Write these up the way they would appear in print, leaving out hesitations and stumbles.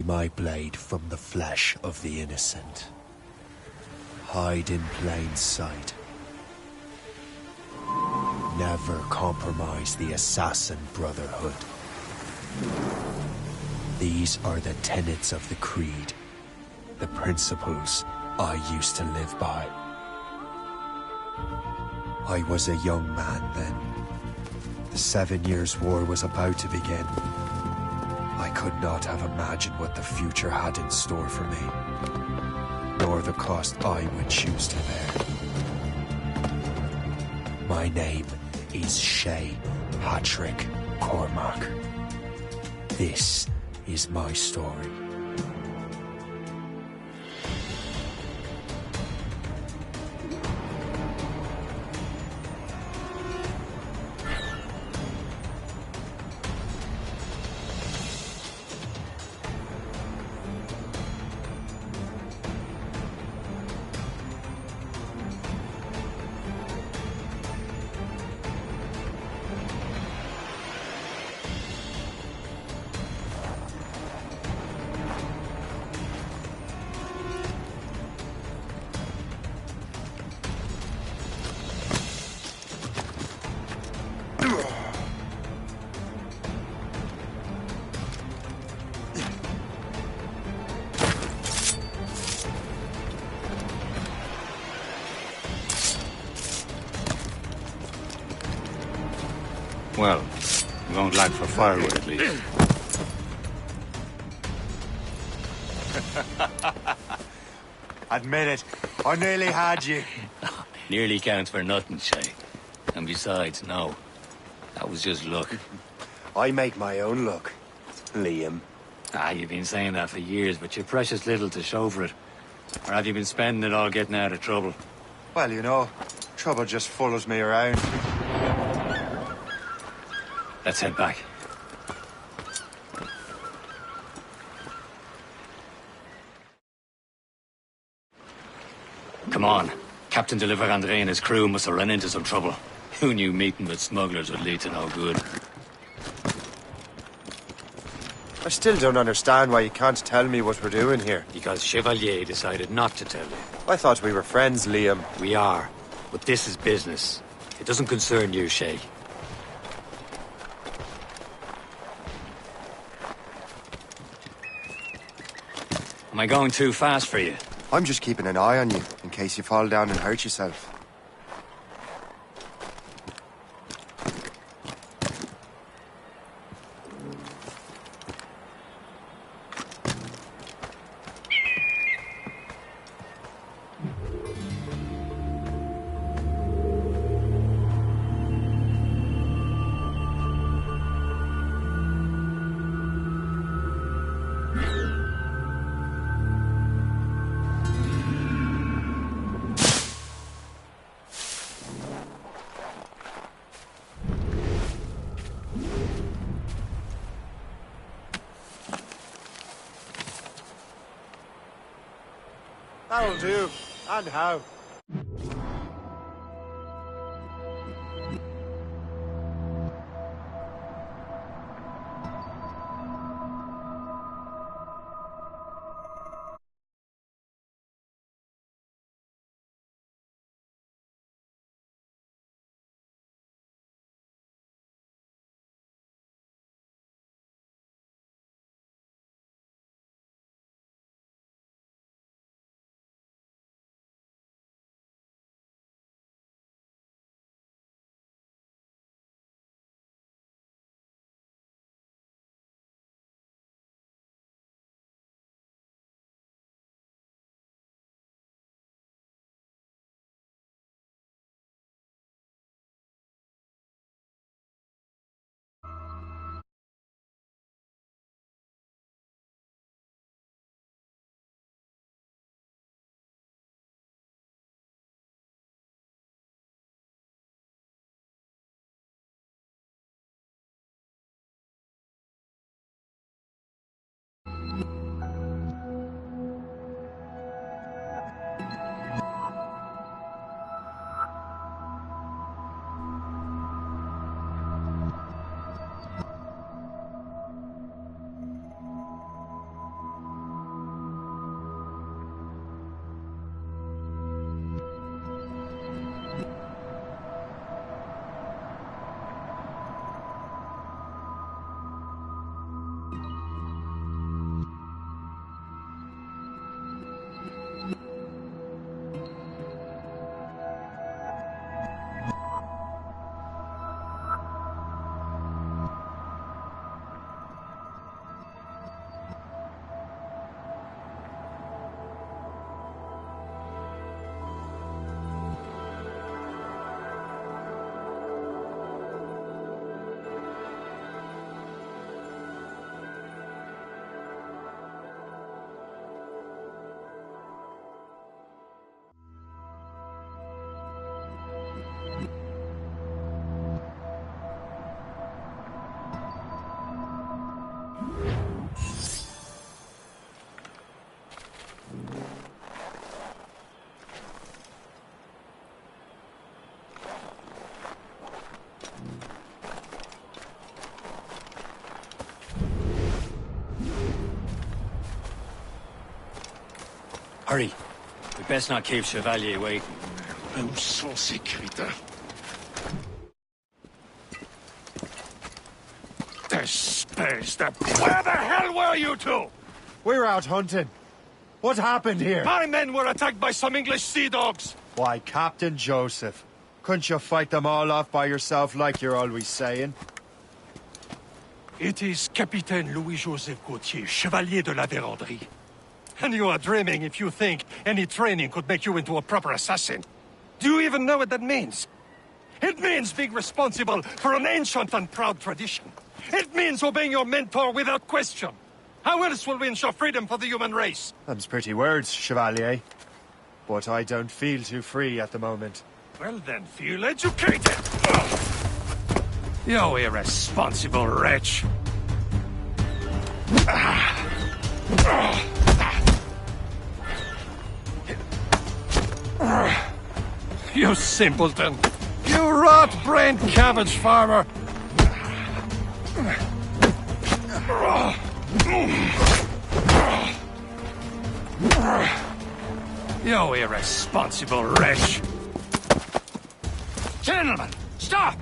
my blade from the flesh of the innocent. Hide in plain sight. Never compromise the Assassin Brotherhood. These are the tenets of the Creed, the principles I used to live by. I was a young man then. The 7 Years' War was about to begin. I could not have imagined what the future had in store for me, nor the cost I would choose to bear. My name is Shay Patrick Cormac. This is my story. Well, we won't lack for firewood at least. Admit it, I nearly had you. Nearly counts for nothing, Shay. And besides, no. That was just luck. I make my own luck, Liam. You've been saying that for years, but you've precious little to show for it. Or have you been spending it all getting out of trouble? Well, you know, trouble just follows me around. Let's head back. Come on. Captain de la Vérendrye and his crew must have run into some trouble. Who knew meeting with smugglers would lead to no good? I still don't understand why you can't tell me what we're doing here. Because Chevalier decided not to tell you. I thought we were friends, Liam. We are. But this is business. It doesn't concern you, Shay. Am I going too fast for you? I'm just keeping an eye on you, in case you fall down and hurt yourself. That'll do. And how? Hurry. We best not keep Chevalier waiting. Où sont ces crétins? Espèce de... Where the hell were you two? We're out hunting. What happened here? My men were attacked by some English sea dogs. Why, Captain Joseph. Couldn't you fight them all off by yourself like you're always saying? It is Capitaine Louis-Joseph Gauthier, Chevalier de la Vérendrye. And you are dreaming if you think any training could make you into a proper assassin. Do you even know what that means? It means being responsible for an ancient and proud tradition. It means obeying your mentor without question. How else will we ensure freedom for the human race? Them's pretty words, Chevalier. But I don't feel too free at the moment. Well then, feel educated! Ugh. You irresponsible wretch! You simpleton! You rot-brained cabbage farmer! You irresponsible wretch! Gentlemen, stop!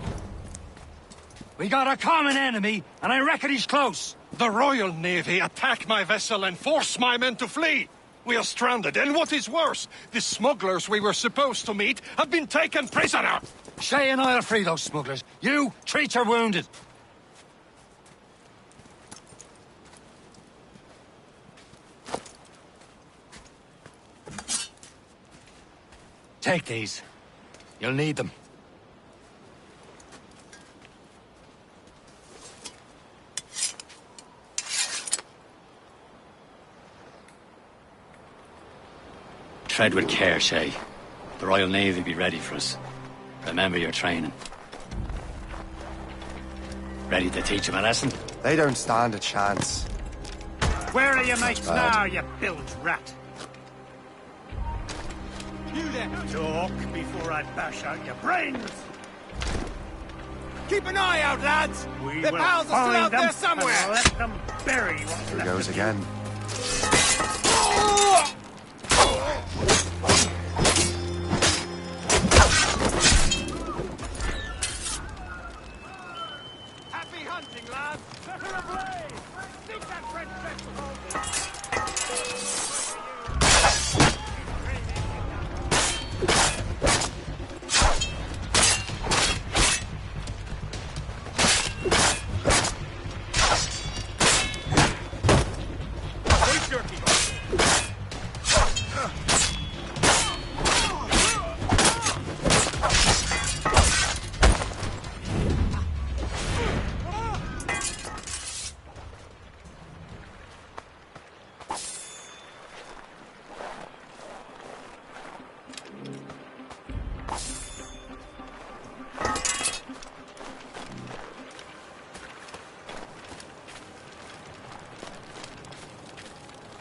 We got a common enemy, and I reckon he's close. The Royal Navy attack my vessel and force my men to flee! We are stranded, and what is worse, the smugglers we were supposed to meet have been taken prisoner! Shay and I'll free those smugglers. You, treat your wounded. Take these. You'll need them. Tread with care, Shay. The Royal Navy will be ready for us. Remember your training. Ready to teach them a lesson? They don't stand a chance. Where are your mates now, you bilge rat? You there, talk before I bash out your brains! Keep an eye out, lads! We Their will pals are still find out them there somewhere! and let them bury what's Here left goes of you. again. Happy hunting, lads! Set her ablaze! Think that French vessel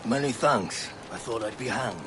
Many thanks. I thought I'd be hanged.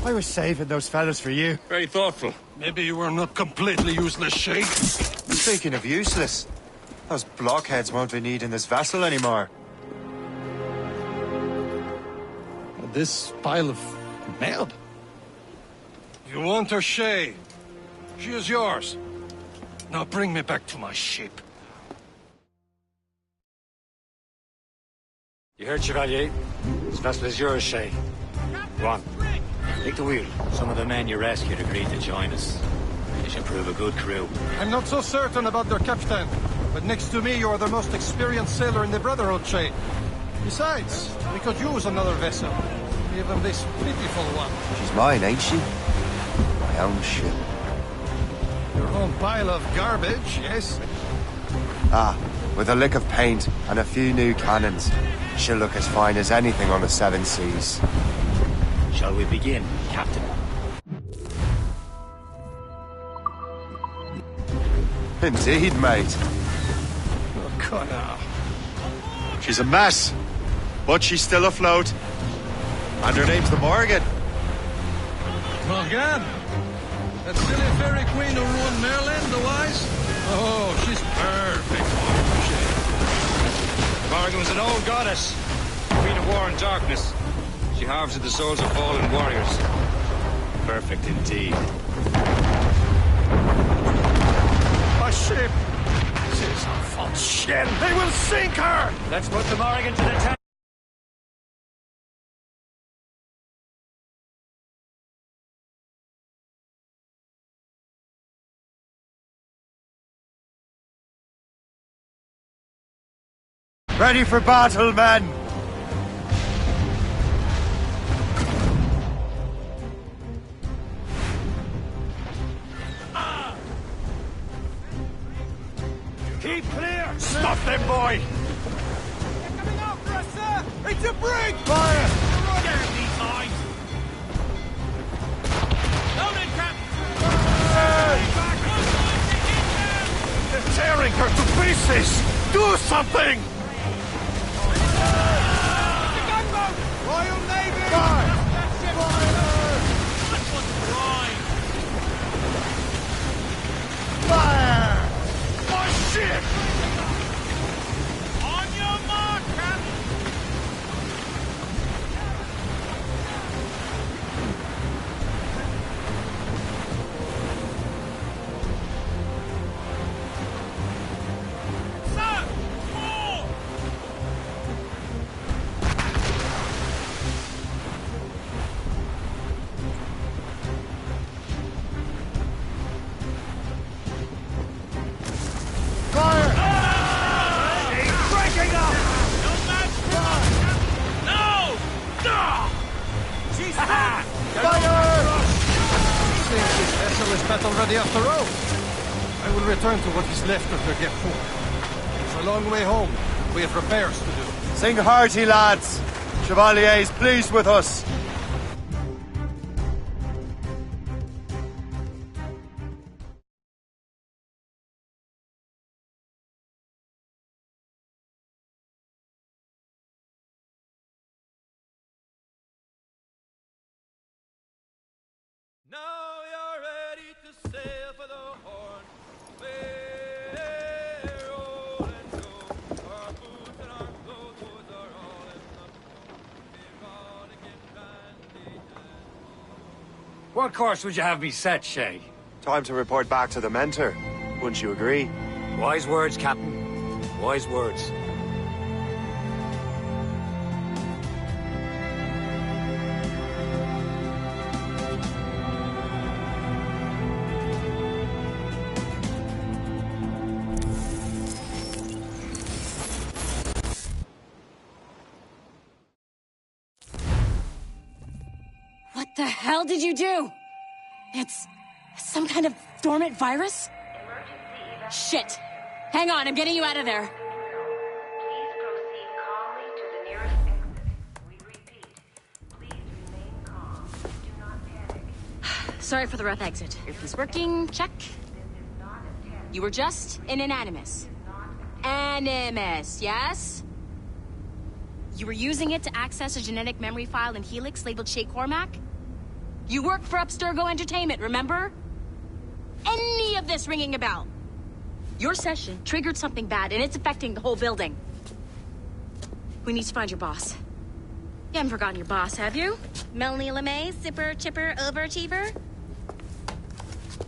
I was saving those fellas for you. Very thoughtful. Maybe you were not completely useless, Shay. Speaking of useless, those blockheads won't be needing this vessel anymore. This pile of mud. You want her, Shay? She is yours. Now bring me back to my ship. You heard, Chevalier? This vessel is yours, Shay. Go on. Take the wheel. Some of the men you rescued agreed to join us. They should prove a good crew. I'm not so certain about their captain, but next to me you are the most experienced sailor in the Brotherhood, Shay. Besides, we could use another vessel. Even this pitiful one. She's mine, ain't she? My own ship. Your own pile of garbage, yes? Ah, with a lick of paint and a few new cannons, she'll look as fine as anything on the seven seas. Shall we begin, Captain? Indeed, mate. Oh, Connor. She's a mess, but she's still afloat. And her name's the Morgan. Morgan? That silly fairy queen who ruined Merlin, the wise? Oh, she's perfect. Morgan was an old goddess, queen of war and darkness. She harvested the souls of fallen warriors. Perfect indeed. A ship! This is a false ship! They will sink her! Let's put the Morrigan to the test. Ready for battle, men! Keep clear! Stop them, boy! They're coming after us, sir! It's a brig! Fire! Damn these eyes! Loaded, Captain! They're tearing her to pieces! Do something! The gunboat! Royal Navy! Fire! That ship! That one's prime! Fire! My ship! On your mark, Captain! Sir! More! Fire! She's breaking up! No match for us, Captain! No! No! She's hot! Fire! Seems this vessel is battle ready after all. I will return to what is left of her Gerfour. It's a long way home. We have repairs to do. Sing hearty, lads. Chevalier's pleased with us. Now you're ready to sail for the Horn. We're old and go. Our boots and our clothes are all in the boat. We're all again brandy and What course would you have me set, Shay? Time to report back to the mentor. Wouldn't you agree? Wise words, Captain. Wise words. What the hell did you do? It's some kind of dormant virus? Shit! Hang on, I'm getting you out of there. Please proceed calmly to the nearest exit. We repeat, please remain calm. Do not panic. Sorry for the rough exit. Earpiece working, check. This is not a test. You were just in an Animus. Animus, yes? You were using it to access a genetic memory file in Helix labeled Shay Cormac? You work for Abstergo Entertainment, remember? Any of this ringing a bell? Your session triggered something bad, and it's affecting the whole building. We need to find your boss. You haven't forgotten your boss, have you? Melanie LeMay, zipper, chipper, overachiever?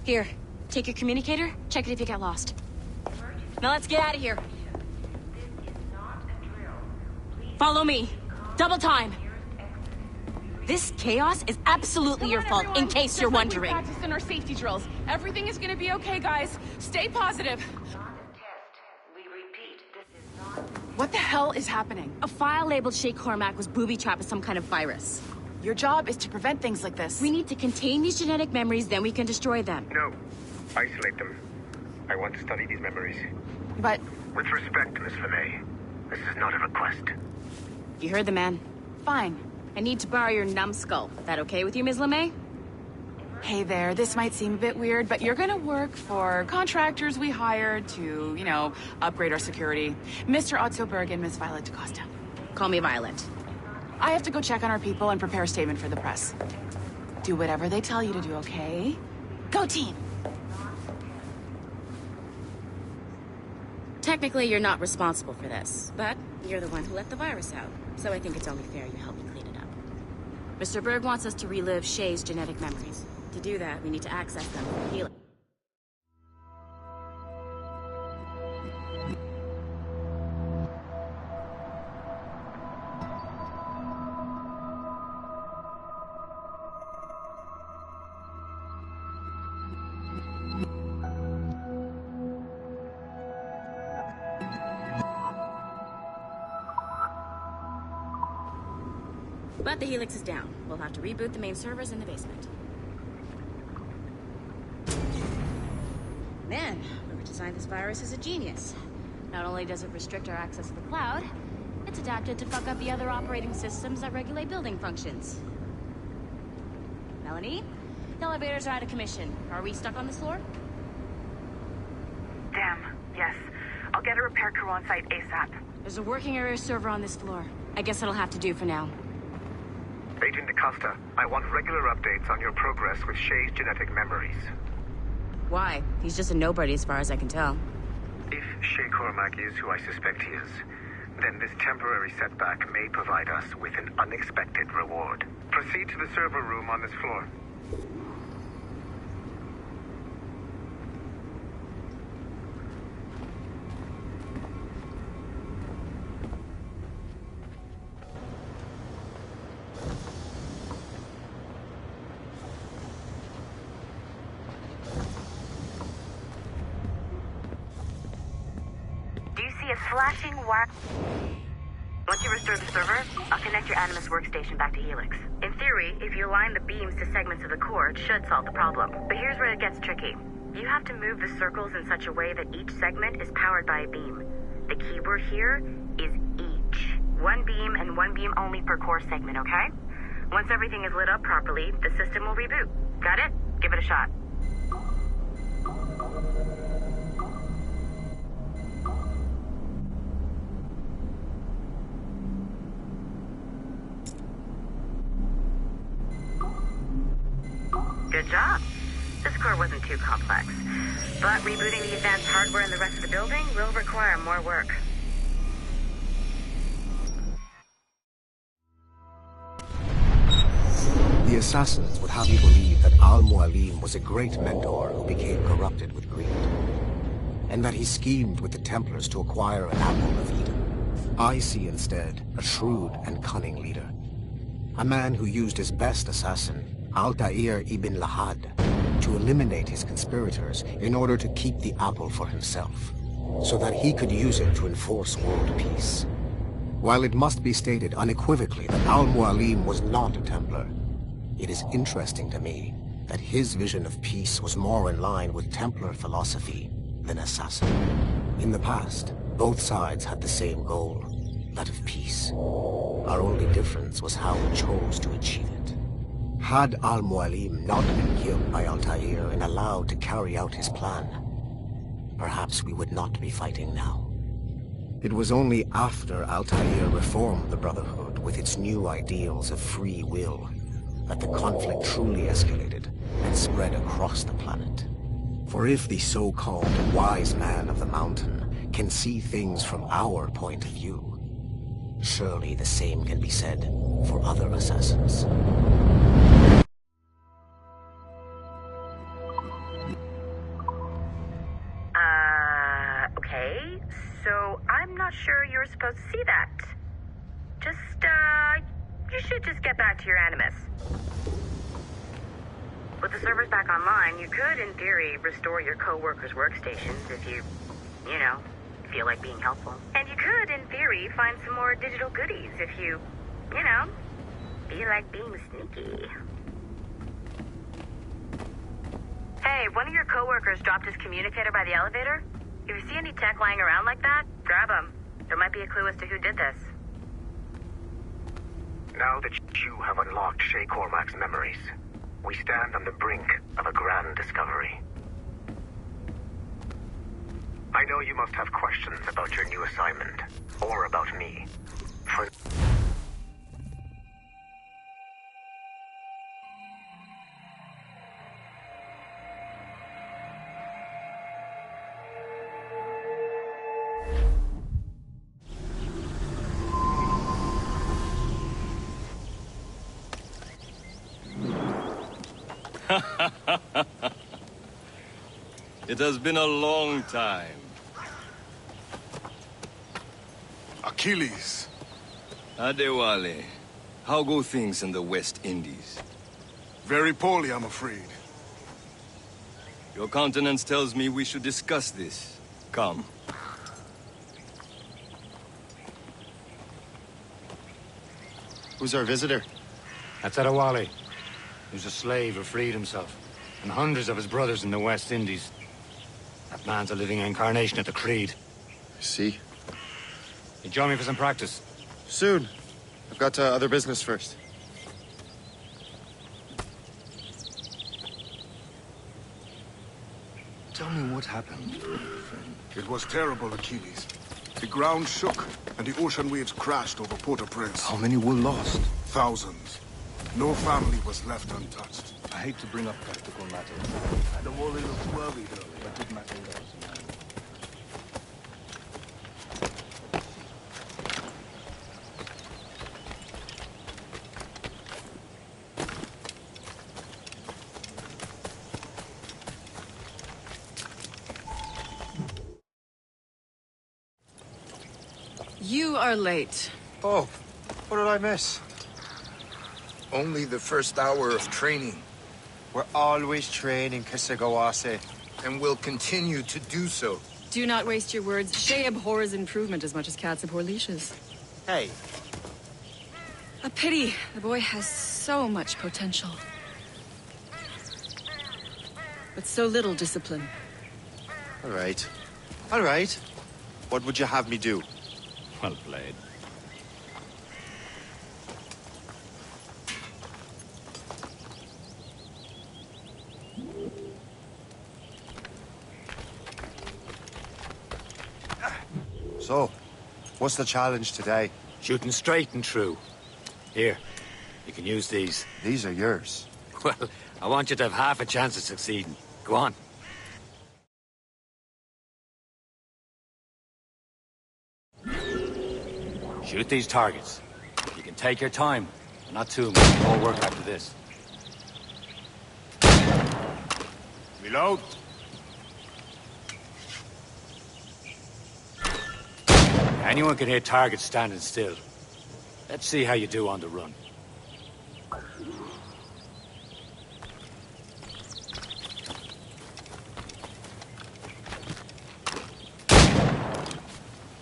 Here, take your communicator, check it if you get lost. Now let's get out of here. Follow me. Double time. This chaos is absolutely your fault, in case you're wondering. Practice in our safety drills. Everything is gonna be okay, guys. Stay positive. What the hell is happening? A file labeled Shay Cormac was booby-trapped with some kind of virus. Your job is to prevent things like this. We need to contain these genetic memories, then we can destroy them. No. Isolate them. I want to study these memories. But... With respect, Miss LeMay, this is not a request. You heard the man. Fine. I need to borrow your numbskull. That okay with you, Ms. LeMay? Hey there, this might seem a bit weird, but you're gonna work for contractors we hired to, you know, upgrade our security. Mr. Otto Berg and Miss Violet DaCosta. Call me Violet. I have to go check on our people and prepare a statement for the press. Do whatever they tell you to do, okay? Go team! Technically, you're not responsible for this, but you're the one who let the virus out. So I think it's only fair you help me clean it up. Mr. Berg wants us to relive Shay's genetic memories. To do that, we need to access them for healing. But the Helix is down. We'll have to reboot the main servers in the basement. Man, whoever designed this virus is a genius. Not only does it restrict our access to the cloud, it's adapted to fuck up the other operating systems that regulate building functions. Melanie? The elevators are out of commission. Are we stuck on this floor? Damn, yes. I'll get a repair crew on site ASAP. There's a working area server on this floor. I guess it'll have to do for now. Agent DaCosta, I want regular updates on your progress with Shay's genetic memories. Why? He's just a nobody as far as I can tell. If Shay Cormac is who I suspect he is, then this temporary setback may provide us with an unexpected reward. Proceed to the server room on this floor. Flashing wire. Once you restore the server, I'll connect your Animus workstation back to Helix. In theory, if you align the beams to segments of the core, it should solve the problem. But here's where it gets tricky. You have to move the circles in such a way that each segment is powered by a beam. The keyword here is each. One beam and one beam only per core segment, okay? Once everything is lit up properly, the system will reboot. Got it? Give it a shot. Good job. This core wasn't too complex. But rebooting the advanced hardware in the rest of the building will require more work. The assassins would have you believe that Al-Mualim was a great mentor who became corrupted with greed, and that he schemed with the Templars to acquire an apple of Eden. I see instead a shrewd and cunning leader. A man who used his best assassin, Altair ibn Lahad, to eliminate his conspirators in order to keep the apple for himself, so that he could use it to enforce world peace. While it must be stated unequivocally that Al-Mualim was not a Templar, it is interesting to me that his vision of peace was more in line with Templar philosophy than assassin. In the past, both sides had the same goal, that of peace. Our only difference was how we chose to achieve it. Had Al-Mualim not been killed by Altair and allowed to carry out his plan, perhaps we would not be fighting now. It was only after Altair reformed the Brotherhood with its new ideals of free will that the conflict truly escalated and spread across the planet. For if the so-called wise man of the mountain can see things from our point of view, surely the same can be said for other assassins. Okay. So I'm not sure you were supposed to see that. You should just get back to your Animus. With the servers back online, you could, in theory, restore your co-workers' workstations if you feel like being helpful. And you could, in theory, find some more digital goodies if you feel like being sneaky. Hey, one of your co-workers dropped his communicator by the elevator. If you see any tech lying around like that, grab them. There might be a clue as to who did this. Now that you have unlocked Shay Cormac's memories, we stand on the brink of a grand discovery. I know you must have questions about your new assignment, or about me. For It has been a long time. Achilles. Adewale, how go things in the West Indies? Very poorly, I'm afraid. Your countenance tells me we should discuss this. Come. Who's our visitor? That's Adewale. He was a slave who freed himself, and hundreds of his brothers in the West Indies. That man's a living incarnation of the Creed. I see. You join me for some practice? Soon. I've got other business first. Tell me what happened. It was terrible, Achilles. The ground shook, and the ocean waves crashed over Port-au-Prince. How many were lost? Thousands. No family was left untouched. I hate to bring up practical matters. Adewale looked worried earlier, but did matter less. You are late. Oh, what did I miss? Only the first hour of training. We're always training, Kisagawase. And will continue to do so. Do not waste your words. Shay abhors improvement as much as cats abhor leashes. Hey. A pity. The boy has so much potential. But so little discipline. All right. All right. What would you have me do? Well played. So, what's the challenge today? Shooting straight and true. Here, you can use these. These are yours. Well, I want you to have half a chance of succeeding. Go on. Shoot these targets. You can take your time. Not too much. More work after this. Reload. Anyone can hit targets standing still. Let's see how you do on the run.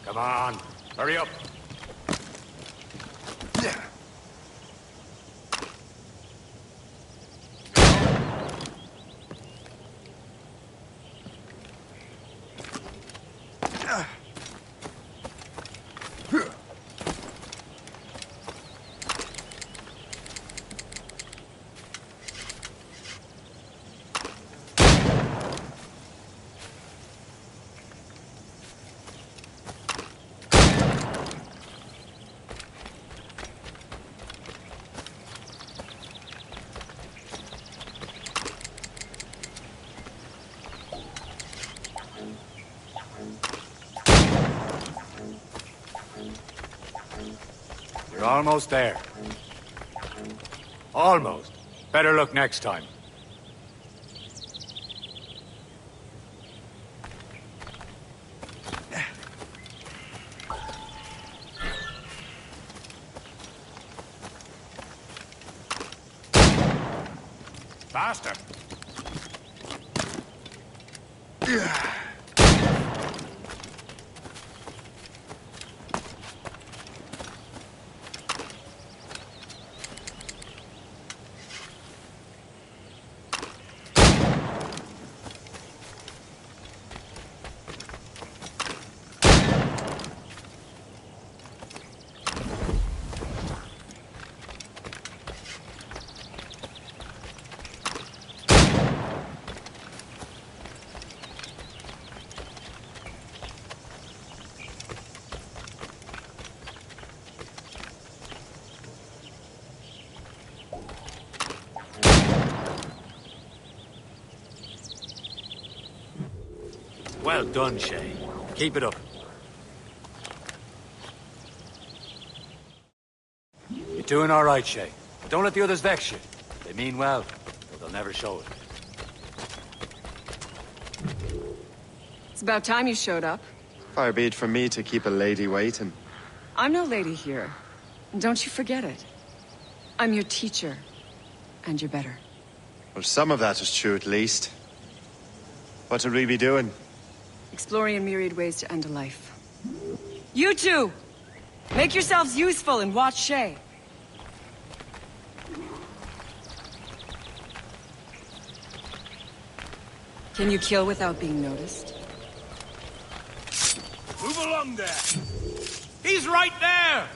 Come on, hurry up. You're almost there. Almost. Better luck next time. Faster. Well done, Shay. Keep it up. You're doing all right, Shay. Don't let the others vex you. They mean well, but they'll never show it. It's about time you showed up. Far be it from me to keep a lady waiting. I'm no lady here. And don't you forget it. I'm your teacher. And you're better. Well, some of that is true at least. What would we be doing? Exploring a myriad ways to end a life. You two! Make yourselves useful and watch Shay. Can you kill without being noticed? Move along there. He's right there.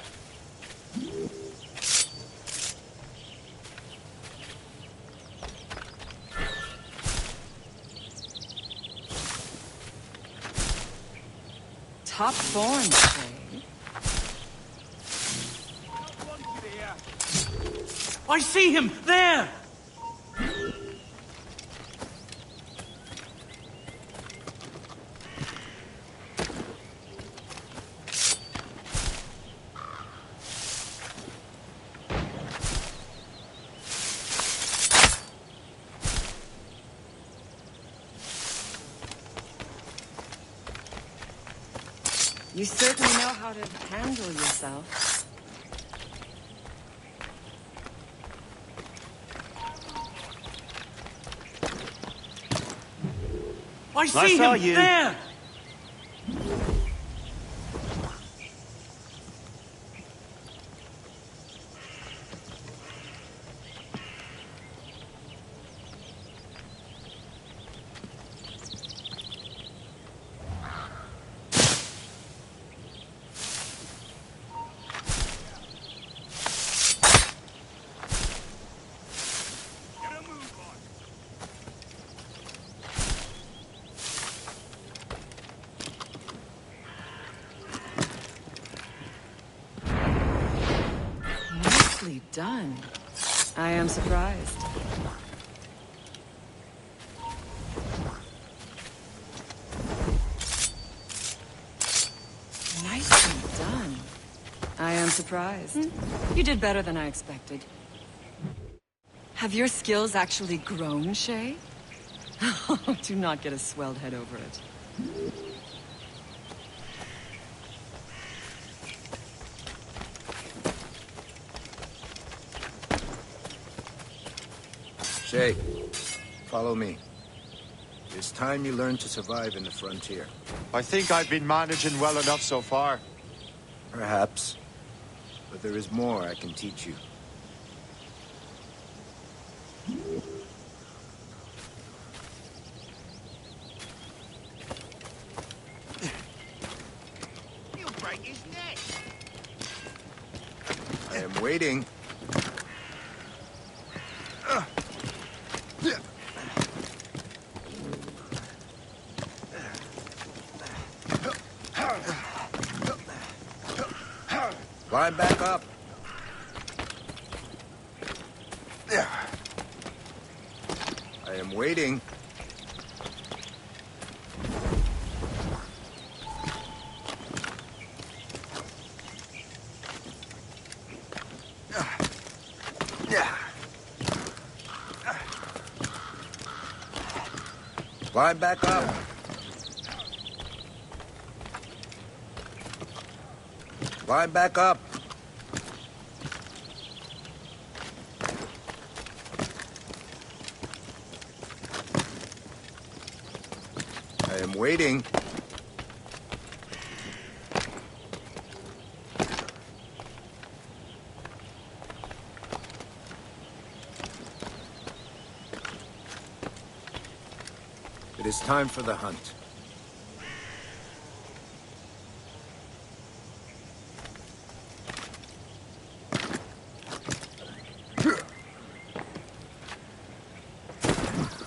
Top form, Shay. I see him there. You certainly know how to handle yourself. I see him there. Nicely done. I am surprised. Nicely done. I am surprised. You did better than I expected. Have your skills actually grown, Shay? Do not get a swelled head over it. Shay, follow me. It's time you learn to survive in the frontier. I think I've been managing well enough so far. Perhaps. But there is more I can teach you. He'll break his neck. I am waiting. Climb back up. I am waiting. Climb back up. Climb back up. I am waiting. It is time for the hunt.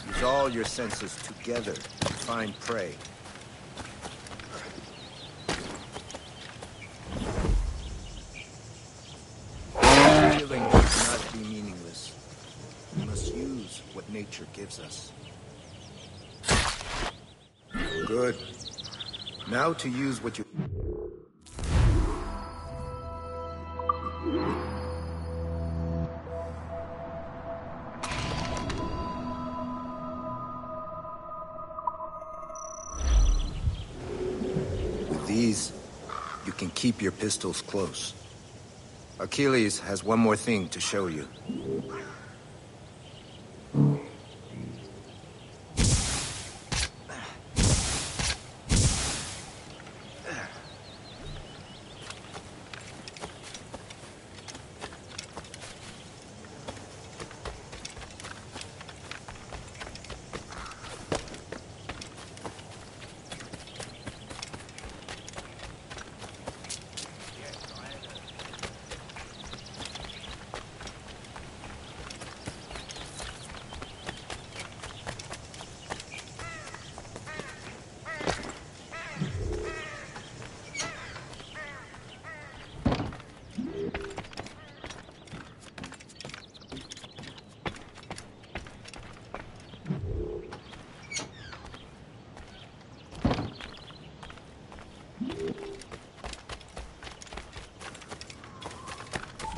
Use all your senses together to find prey. Killing cannot be meaningless. We must use what nature gives us. Good. Now to use what you... With these, you can keep your pistols close. Achilles has one more thing to show you.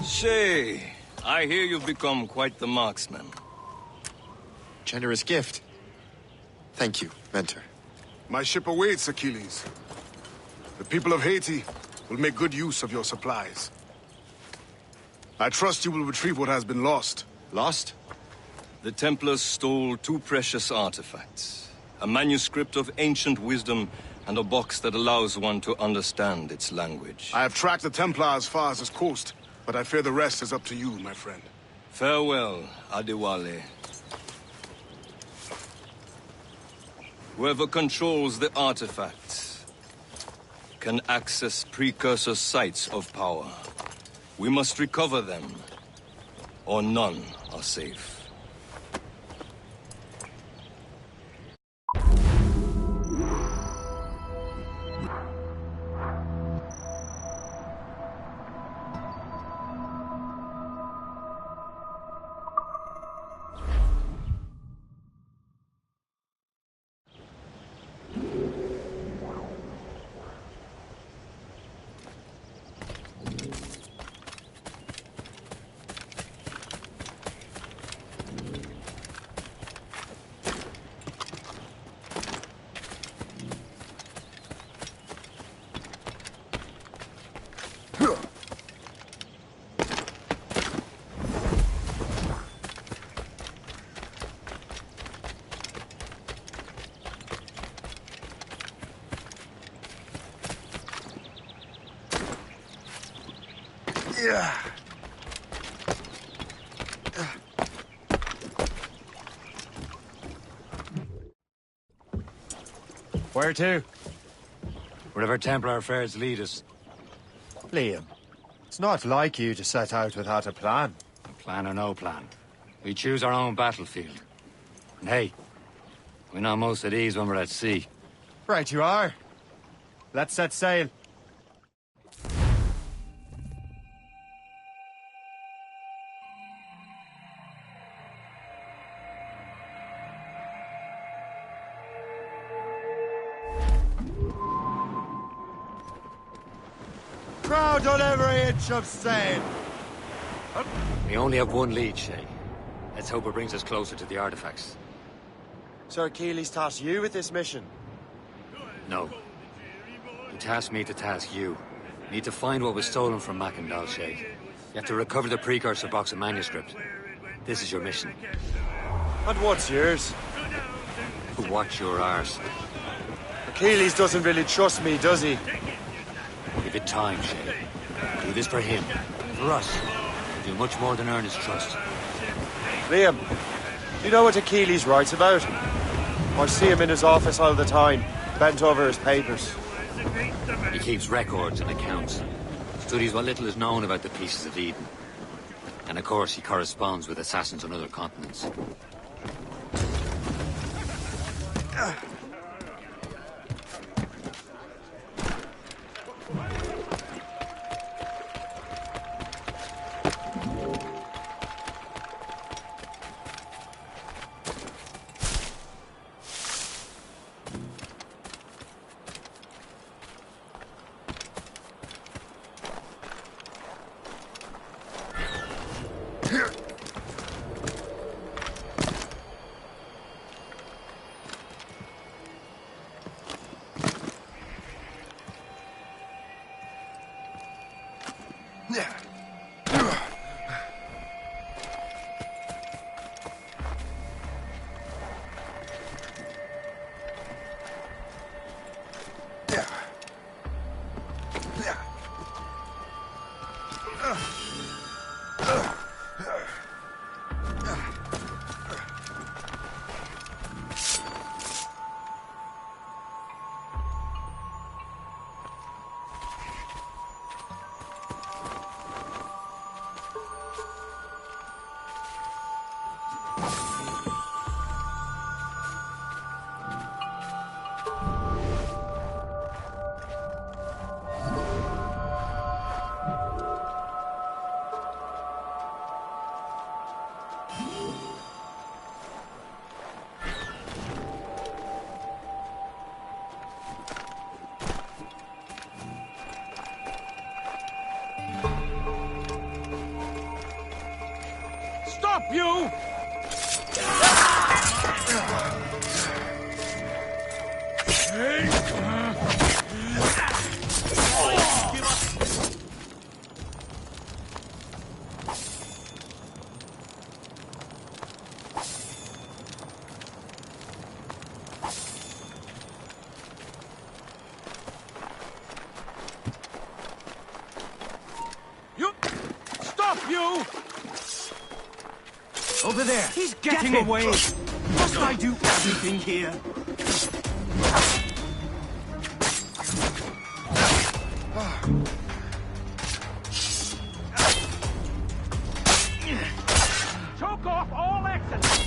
Shay, I hear you've become quite the marksman. Generous gift. Thank you, Mentor. My ship awaits, Achilles. The people of Haiti will make good use of your supplies. I trust you will retrieve what has been lost. Lost? The Templars stole 2 precious artifacts. A manuscript of ancient wisdom and a box that allows one to understand its language. I have tracked the Templar as far as this coast, but I fear the rest is up to you, my friend. Farewell, Adewale. Whoever controls the artifacts can access precursor sites of power. We must recover them, or none are safe. Yeah. Where to? Wherever Templar affairs lead us. Liam, it's not like you to set out without a plan. A plan or no plan. We choose our own battlefield. And hey, we know most of these when we're at sea. Right you are. Let's set sail. Proud on every inch of sail. We only have one lead, Shay. Let's hope it brings us closer to the artifacts. Sir Achilles tasked you with this mission? No. He tasked me to task you. You need to find what was stolen from Mackandal, Shay. You have to recover the precursor box of manuscript. This is your mission. And what's yours? Watch your arse. Achilles doesn't really trust me, does he? Give it time, Shay. Do this for him. For us. Do much more than earn his trust. Liam, you know what Achilles writes about? I see him in his office all the time, bent over his papers. He keeps records and accounts. Studies what little is known about the Pieces of Eden. And of course, he corresponds with assassins on other continents. Stop, you! Over there! He's getting away! Must I do everything here? Choke off all exits!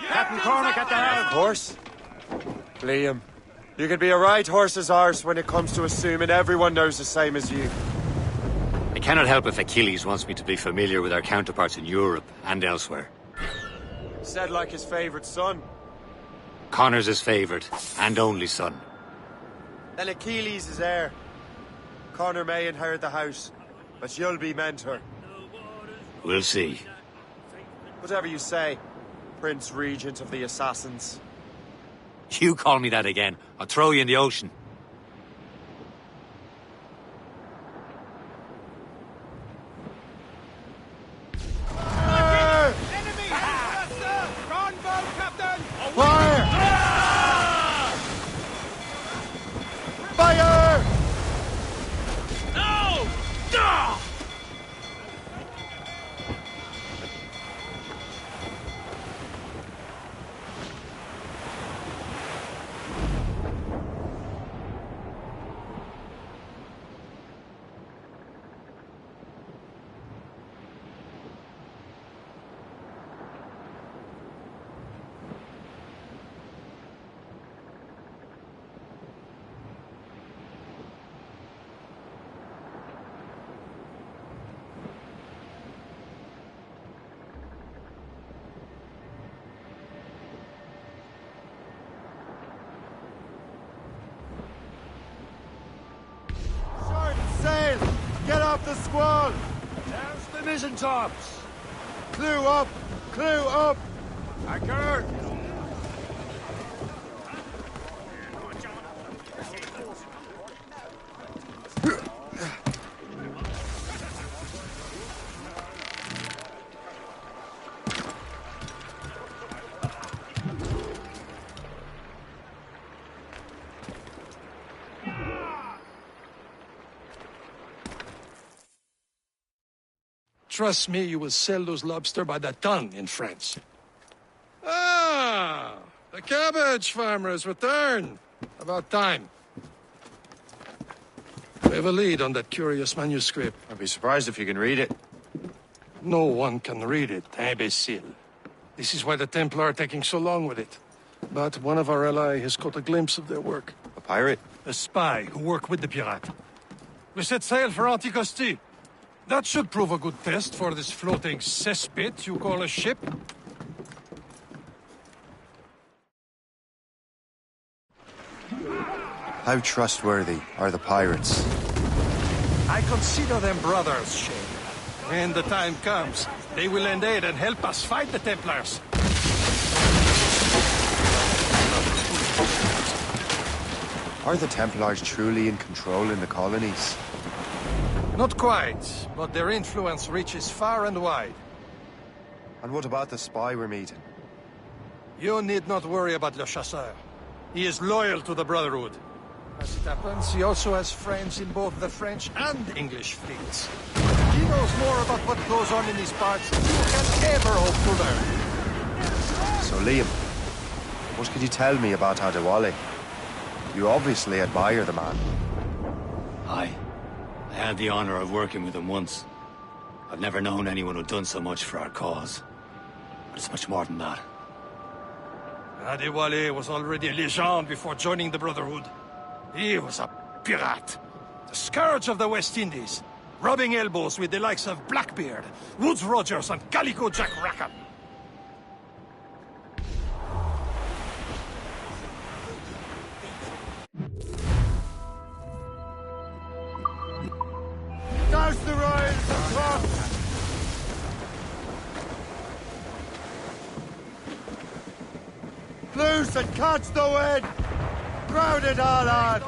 Captain Cormac at the helm. Horse? Liam, you could be a right horse's arse when it comes to assuming everyone knows the same as you. I cannot help if Achilles wants me to be familiar with our counterparts in Europe and elsewhere. Said like his favourite son. Connor's his favourite and only son. Then Achilles is heir. Connor may inherit the house, but you'll be mentor. We'll see. Whatever you say, Prince Regent of the Assassins. You call me that again, I'll throw you in the ocean. Fire! Fire! No! Sail! Get off the squall! There's the mizzen tops. Clew up! Clew up! Anchor! Trust me, you will sell those lobster by the ton in France. Ah, the cabbage farmer has returned. About time. We have a lead on that curious manuscript. I'd be surprised if you can read it. No one can read it, imbecile. This is why the Templar are taking so long with it. But one of our allies has caught a glimpse of their work. A pirate? A spy who worked with the pirate. We set sail for Anticosti. That should prove a good test for this floating cesspit you call a ship. How trustworthy are the pirates? I consider them brothers, Shane. When the time comes, they will lend aid and help us fight the Templars. Are the Templars truly in control in the colonies? Not quite, but their influence reaches far and wide. And what about the spy we're meeting? You need not worry about Le Chasseur. He is loyal to the Brotherhood. As it happens, he also has friends in both the French and English fleets. He knows more about what goes on in these parts than you can ever hope to learn. So, Liam, what can you tell me about Adewale? You obviously admire the man. Aye. I had the honor of working with him once. I've never known anyone who'd done so much for our cause. But it's much more than that. Adewale was already a legend before joining the Brotherhood. He was a pirate. The scourge of the West Indies. Rubbing elbows with the likes of Blackbeard, Woodes Rogers, and Calico Jack Rackham. Douse the royals and crops! Loose and catch the wind! Crowd it all on!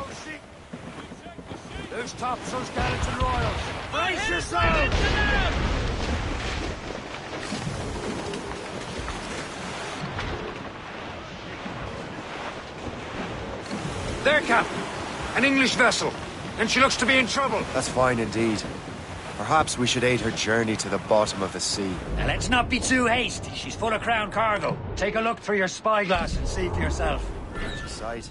Loose topsails, gallants and royals. Brace yourselves! There, Captain. An English vessel. And she looks to be in trouble. That's fine indeed. Perhaps we should aid her journey to the bottom of the sea. Now, let's not be too hasty. She's full of crown cargo. Take a look through your spyglass and see for yourself. There's a sight.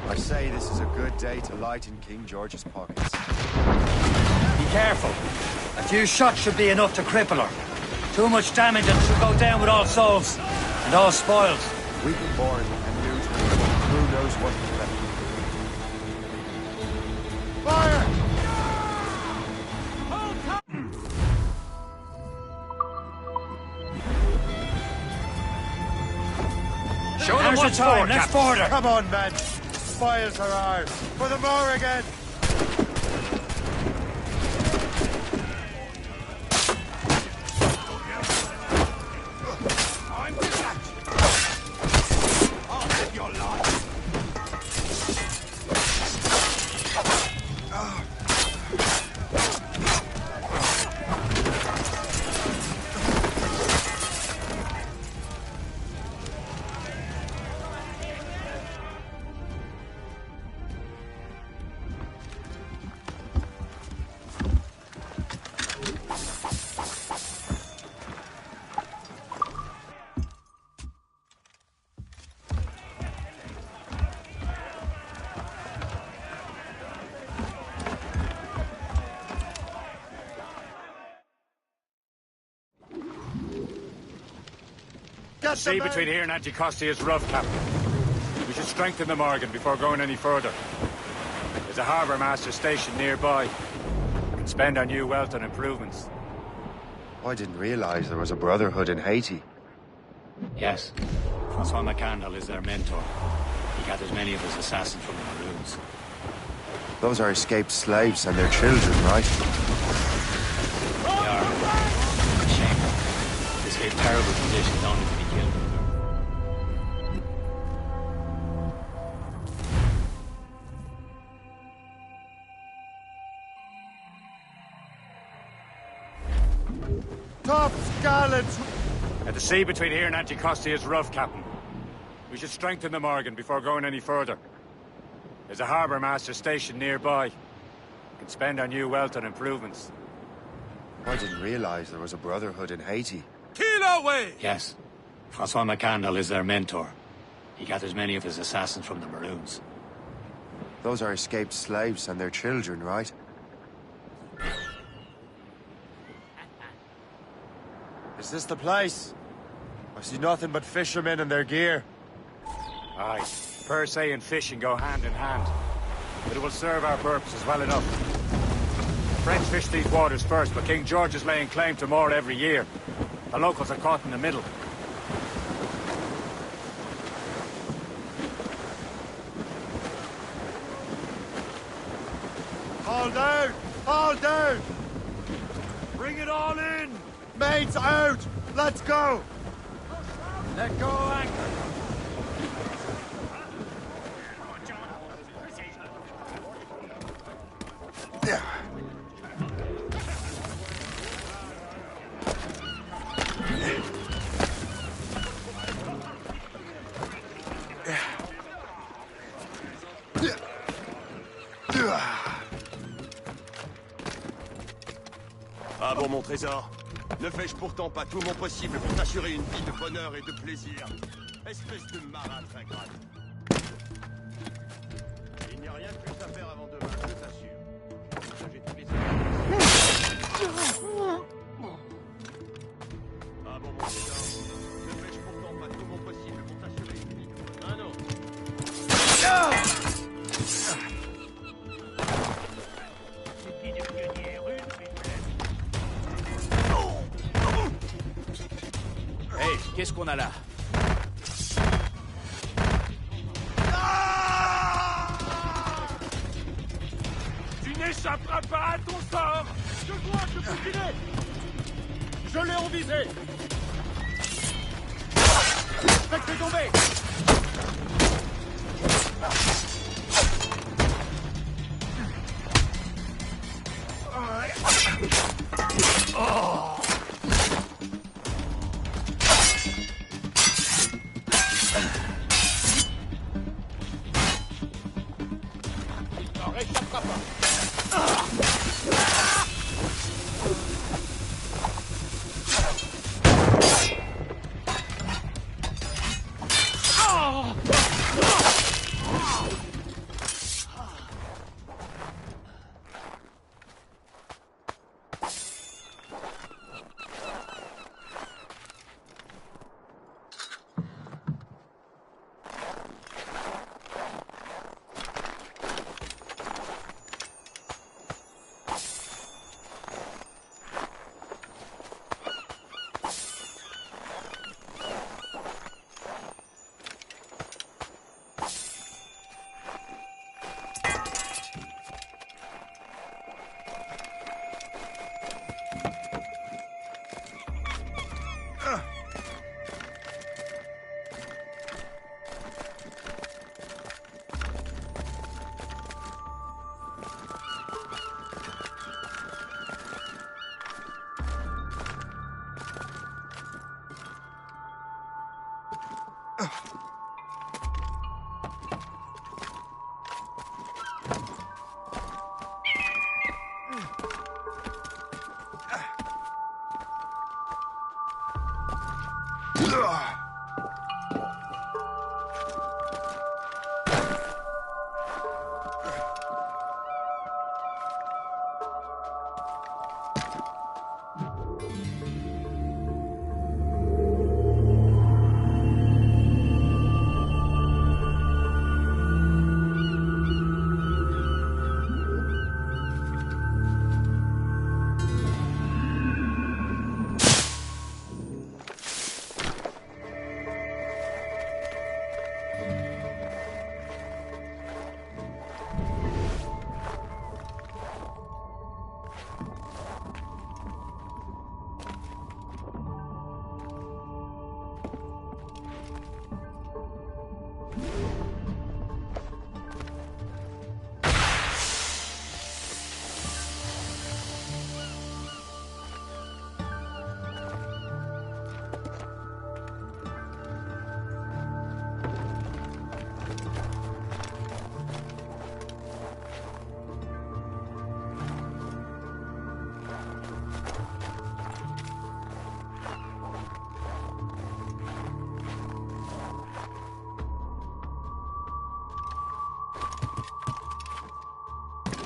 I say this is a good day to lighten King George's pockets. Be careful. A few shots should be enough to cripple her. Too much damage and she'll go down with all souls. And all spoils. We've been born and new to her. Who knows what will happen. Fire! Show them what's for. Let's board her. Come on, men. Spoils are ours. For the Morrigan. The sea between here and Anticosti is rough, Captain. We should strengthen the Morgan before going any further. There's a harbour master stationed nearby. We can spend our new wealth on improvements. I didn't realize there was a brotherhood in Haiti. Yes. Francois McCandle is their mentor. He gathers many of his assassins from the Maroons. Those are escaped slaves and their children, right? They are. Shame. They escape terrible conditions only to be killed. Tough gallants! The sea between here and Anticosti is rough, Captain. We should strengthen the Morgan before going any further. There's a harbour master stationed nearby. We can spend our new wealth on improvements. I didn't realize there was a brotherhood in Haiti. Kill away! Yes. Francois McCandle is their mentor. He gathers many of his assassins from the Maroons. Those are escaped slaves and their children, right? Is this the place? I see nothing but fishermen and their gear. Aye. Per se and fishing go hand in hand. But it will serve our purposes well enough. The French fish these waters first, but King George is laying claim to more every year. The locals are caught in the middle. All down! All down! Bring it all in! Mates out! Let's go! Let go anchor! Ah bon, mon trésor. Ne fais-je pourtant pas tout mon possible pour t'assurer une vie de bonheur et de plaisir? Espèce de marâtre ingrate. Il n'y a rien de plus à faire avant demain, je t'assure. Ça, j'ai tous les Ah bon, mon trésor. Ne fais-je pourtant pas tout mon possible pour t'assurer une vie de... Un autre. Qu'est-ce qu'on a là? Tu n'échapperas pas à ton sort! Je vois, je peux tirer! Je l'ai en visée! Faites-le tomber! Oh! n'échappera pas.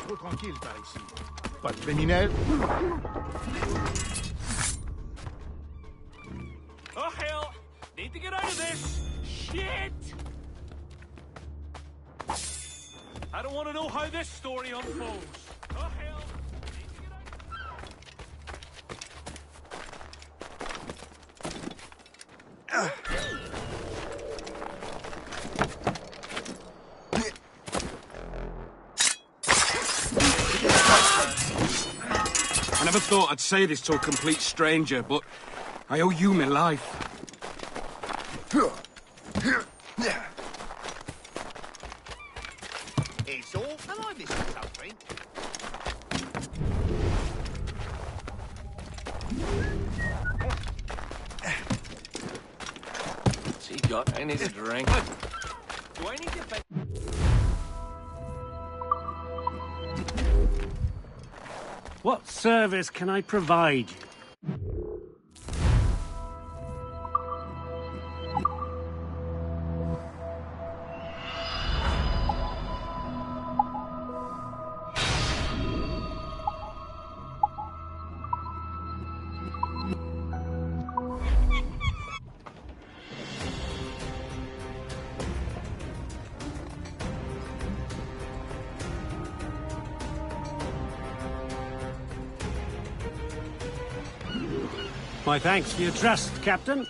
Trop tranquille par ici. Pas de criminels. Oh hell! Need to get out of this! Shit! I don't want to know how this story unfolds. Oh hell! I never thought I'd say this to a complete stranger, but I owe you my life. It's all. Am I missing something? What's he got? I need a drink. Do I need to pay? What service can I provide you? My thanks for your trust, Captain.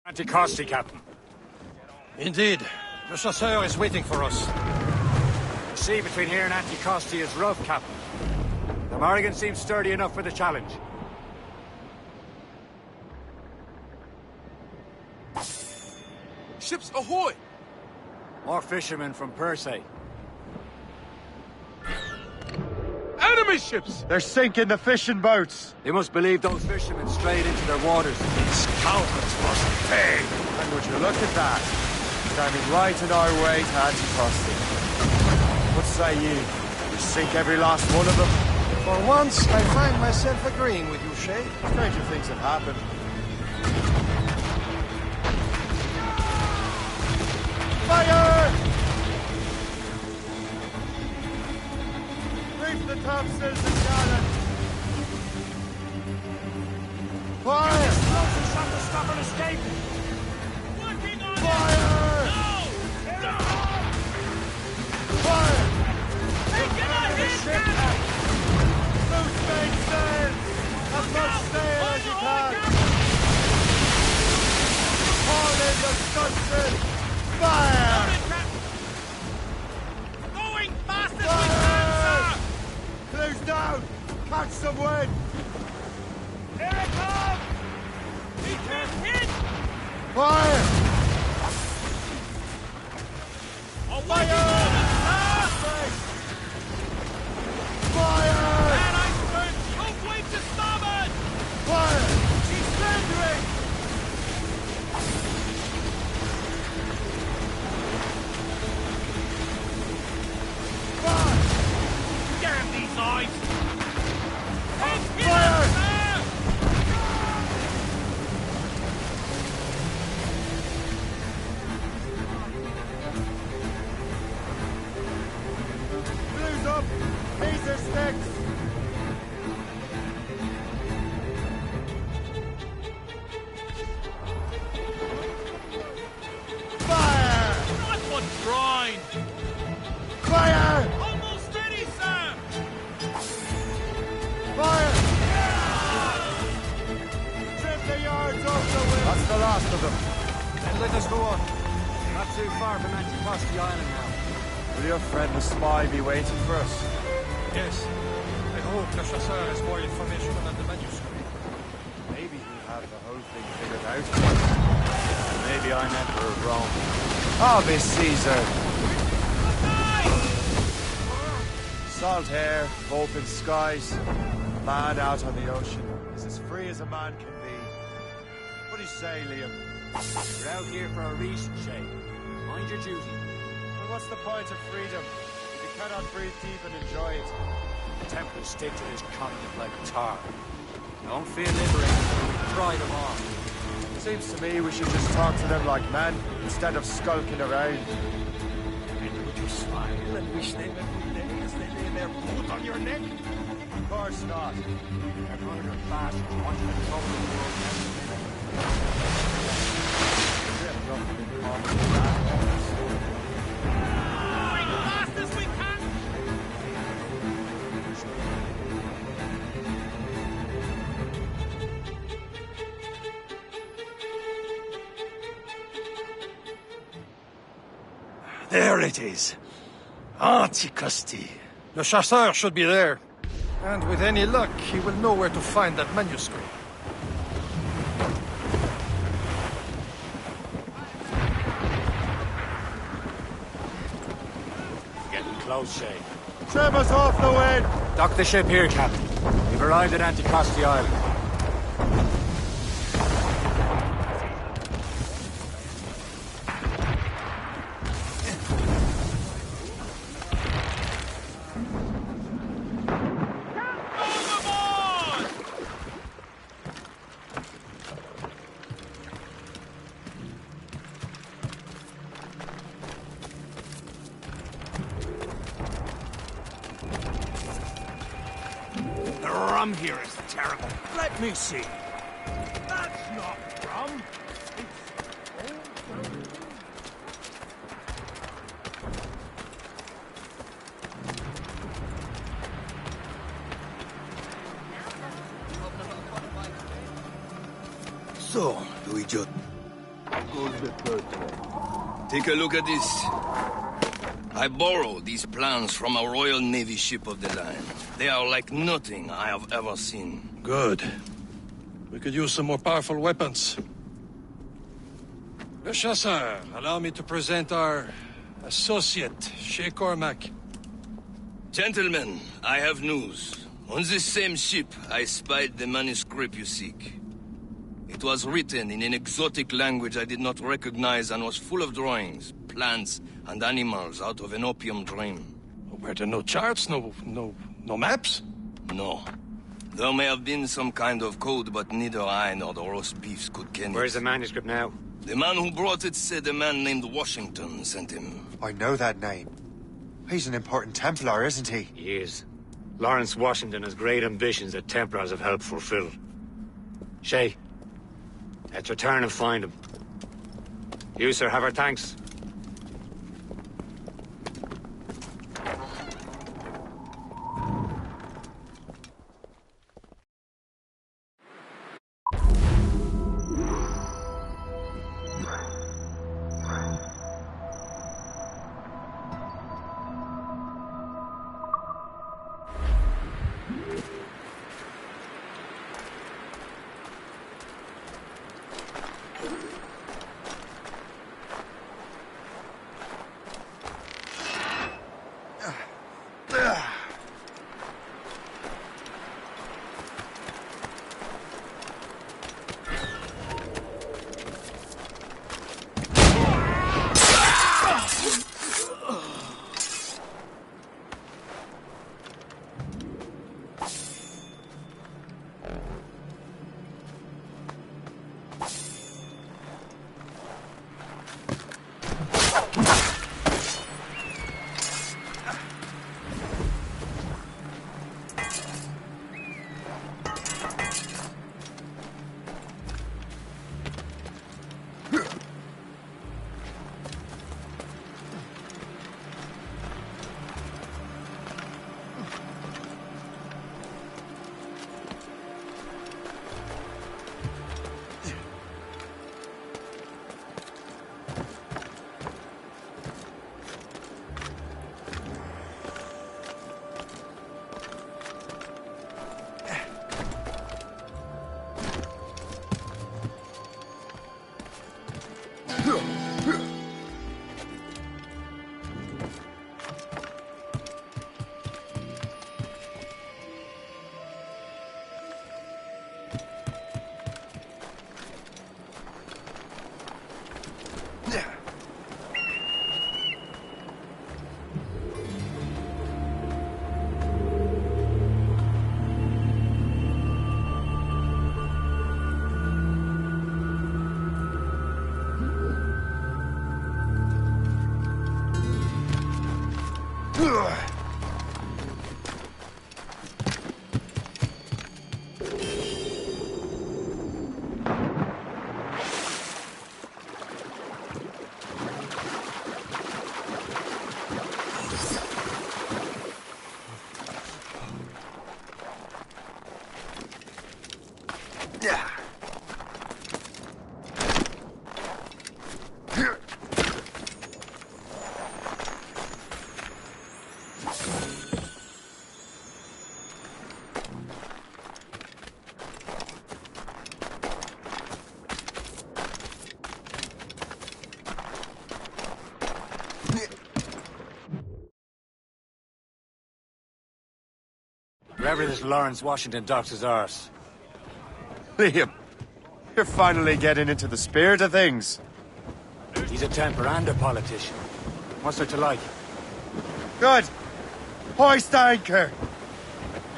Anticosti, Captain. Indeed. Le Chasseur is waiting for us. The sea between here and Anticosti is rough, Captain. The Morrigan seems sturdy enough for the challenge. Ships ahoy! More fishermen from Persay. Enemy ships! They're sinking the fishing boats. They must believe those fishermen strayed into their waters. These scoundrels must pay. And would you look at that? Standing right in our way to Anticosti. What say you? We sink every last one of them? For once, I find myself agreeing with you, Shay. Stranger things have happened. Fire! Reef the topsails and cannon! Fire! Explosive shot to stop an escape! Working on Fire! it! No! Fire! Taking a hit, Captain! Loose mainsail! As much sail as you can! Haul in the stunsail! Fire! Going fast as we can, sir! Close down! Catch some wind! Here it comes! He can't hit! Fire! Oh, fire! Fire! Man, iceberg! Choke wave to starboard! Fire! She's surrendering! Damn these eyes! Fire! Blues up! Laser sticks! Fire! Not one grind! Fire! Almost ready, sir! Fire! Trim the yards off the wind! That's the last of them. Then let us go on. Not too far from Anticosti Island now. Will your friend the spy be waiting for us? Yes. I hope Le Chasseur has more information about the manuscript. Maybe he'll have the whole thing figured out. Maybe I'm Emperor of Rome. Ave Caesar! Salt hair, open skies, a man out on the ocean is as free as a man can be. What do you say, Liam? You're out here for a reason, Shay. Mind your duty. Well, what's the point of freedom if you cannot breathe deep and enjoy it? The Templars stick to this continent like tar. Don't feel liberated till we pry them off. Seems to me we should just talk to them like men instead of skulking around. And would you smile and wish them a good day as they lay their boot on your neck? Of course not. They're murder bastards wanting to trouble the world. Going fast as we can! There it is. Anticosti. Le Chasseur should be there. And with any luck, he will know where to find that manuscript. Getting close, Shay. Trim us off the wind! Dock the ship here, Captain. We've arrived at Anticosti Island. The rum here is terrible. Let me see. That's not rum. So, Luigi, take a look at this. I borrowed these plans from a Royal Navy ship of the line. They are like nothing I have ever seen. Good. We could use some more powerful weapons. Le Chasseur, allow me to present our associate, Shay Cormac. Gentlemen, I have news. On this same ship, I spied the manuscript you seek. It was written in an exotic language I did not recognize and was full of drawings, plants, and animals out of an opium dream. Were there no charts, no maps? No. There may have been some kind of code, but neither I nor the roast beefs could ken it. Where's the manuscript now? The man who brought it said a man named Washington sent him. I know that name. He's an important Templar, isn't he? He is. Lawrence Washington has great ambitions that Templars have helped fulfill. Shay, let's return and find him. You, sir, have our thanks. Wherever this Lawrence Washington docks his arse. Liam, you're finally getting into the spirit of things. He's a Templar and a politician. What's there to like? Good. Hoist anchor.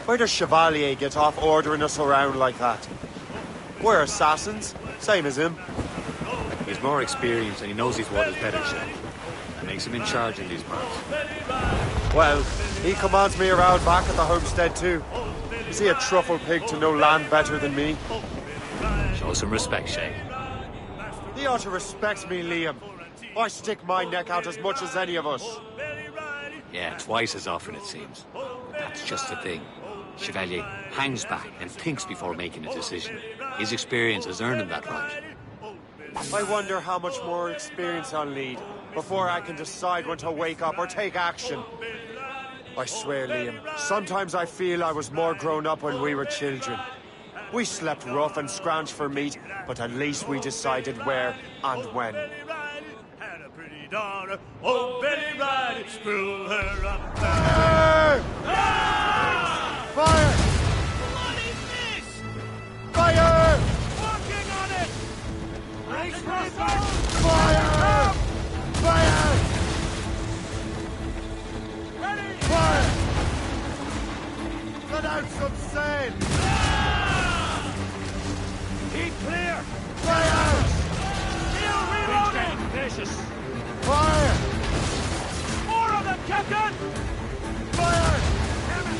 Why does Chevalier get off ordering us around like that? We're assassins, same as him. He's more experienced and he knows these waters better, Shay. That makes him in charge in these parts. Well, he commands me around back at the homestead too. Is he a truffle pig to know land better than me? Show some respect, Shay. He ought to respect me, Liam. I stick my neck out as much as any of us. Yeah, twice as often it seems. But that's just the thing. Chevalier hangs back and thinks before making a decision. His experience has earned him that right. I wonder how much more experience I'll need before I can decide when to wake up or take action. I swear, Liam, sometimes I feel I was more grown up when we were children. We slept rough and scrounged for meat, but at least we decided where and when. Daughter, oh Betty Riley, screw her up. Fire! Fire! What is this? Fire! Working on it! Race Fire! Fire! Ready! Fire! Let out some sail! Keep clear! Fire! Still reloading! Vicious! Fire! More of them, Captain! Fire! Damn it!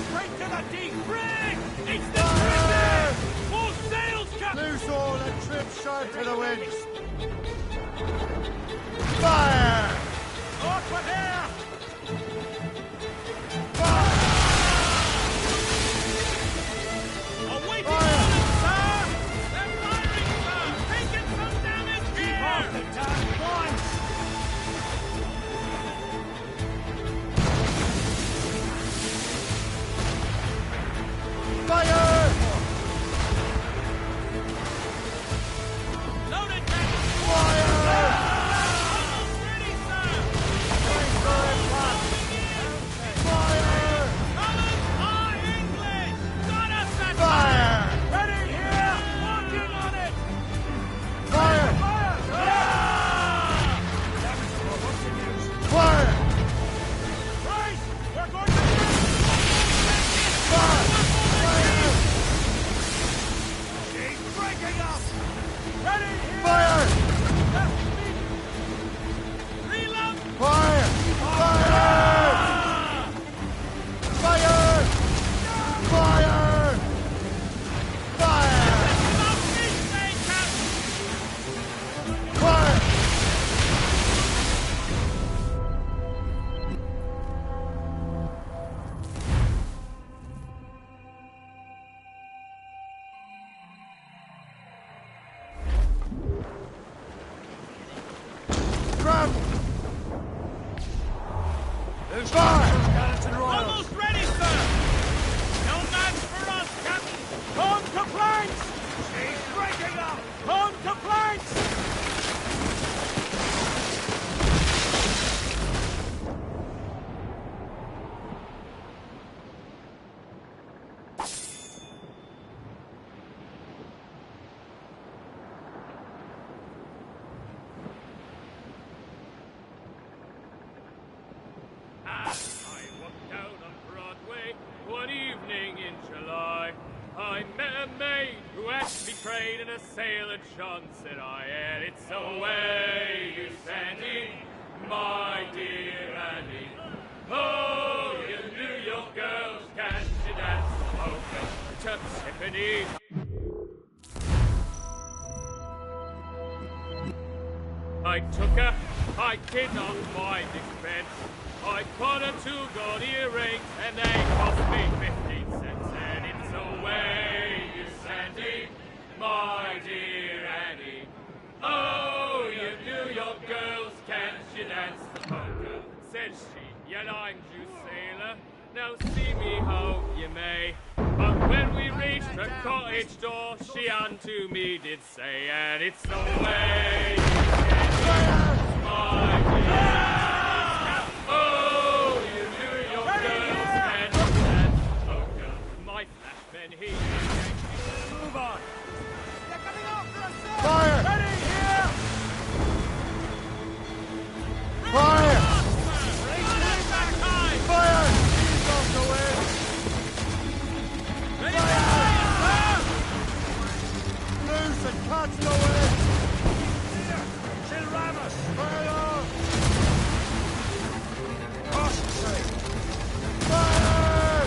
Straight to the deep! Brig! It's the Trinity! Full sails, Captain! Loose all and trim sharp to the winds! Fire! Over here! Fire! Awaiting orders, sir! They're firing, sir! Taking some damage here! Keep off the dark points! Fire! Loaded, Captain! Fire! Almost ready, sir! Fire! Colors are English! Got us that Fire! Ready here! Working on it! Fire! Fire! Fire! Right! We're going to Fire! She's breaking up! Ready here! Fire! Reload! Fire! Fire! Fire! Fire! Fire! Fire! Grab! Fire! Almost ready, sir! No match for us, Captain! Home to planks! She's breaking up! Home to planks! As I walked down on Broadway one evening in July, I met a maid who had betrayed in a sailor John, said I, and it's the way you standing, my dear Annie. Oh, you New York girls, can't you dance the polka to Tiffany? I took her, I did not mind expense. I bought her 2 gold earrings, and they cost me 15 cents. And it's the way you standing, my dear Annie. Oh, you New York girls, can't you dance the polka? Said she, yet I'm Jew sailor. Now see me how you may. But when we reached her cottage door, she unto me did say, and it's the way you standing, my dear. Oh, you New York girls, can't you dance the polka? My flashman, he move on. They're coming after us, sir. Fire! Ready here. Fire! Back high. Fire! He's off the wind! Ready fire, Loose and catch the wind! sir. She'll ram us. Fire off! Cautiously. Fire!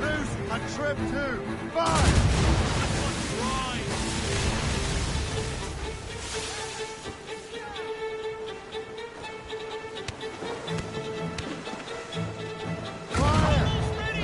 Loose and trim too! Fire! Right. Fire! Ready.